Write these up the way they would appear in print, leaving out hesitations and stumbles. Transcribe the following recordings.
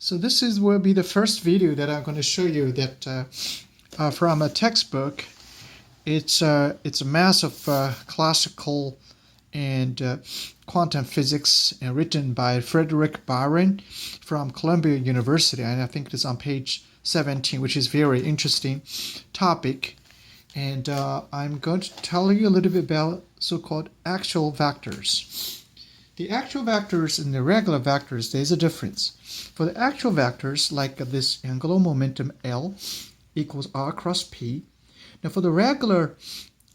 So this will be the first video that I'm going to show you that from a textbook. It's a massive classical and quantum physics written by Frederic Byron from Columbia University, and I think it is on page 17, which is very interesting topic. And I'm going to tell you a little bit about so-called axial vectors. The axial vectors and the regular vectors, there's a difference. For the axial vectors, like this angular momentum L equals r cross p. Now for the regular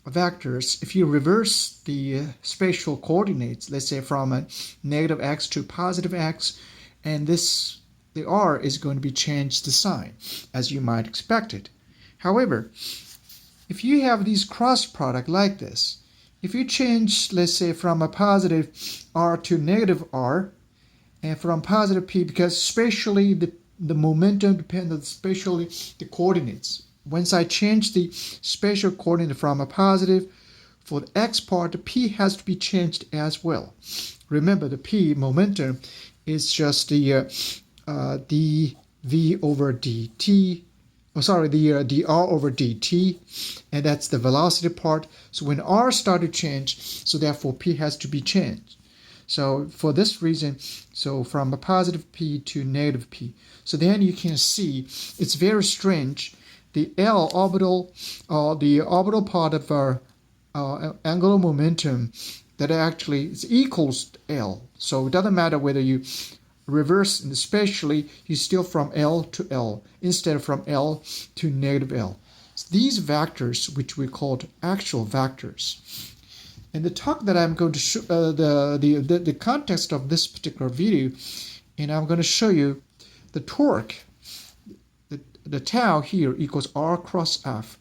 vectors, if you reverse the spatial coordinates, let's say from a negative x to positive x, and the r is going to be changed to sign, as you might expect it. However, if you have these cross product like this, if you change, let's say, from a positive r to negative r, and from positive p, because spatially the momentum depends on spatially the coordinates. Once I change the spatial coordinate from a positive, for the x part, the p has to be changed as well. Remember, the p momentum is just the dv over dt. The dr over dt, and that's the velocity part. So when r starts to change, so therefore p has to be changed. So for this reason, so from a positive p to negative p. So then you can see it's very strange. The L orbital, the orbital part of our angular momentum, that actually is equals L. So it doesn't matter whether you reverse and spatially, you still from L to L instead of from L to negative L. So these vectors, which we called axial vectors. In the talk that I'm going to show, the context of this particular video, and I'm going to show you the torque. The tau here equals r cross f,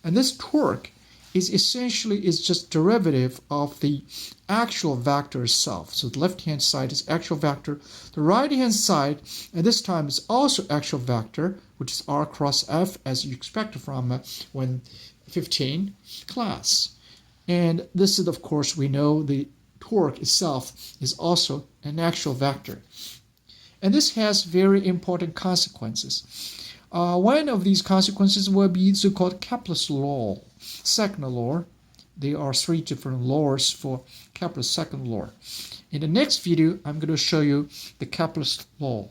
and this torque is essentially just derivative of the axial vector itself. So the left-hand side is axial vector. The right-hand side, at this time, is also axial vector, which is r cross f, as you expect from 115 class. And this is, of course, we know the torque itself is also an axial vector. And this has very important consequences. One of these consequences will be so-called Kepler's law, second law. There are three different laws for Kepler's second law. In the next video, I'm going to show you the Kepler's law.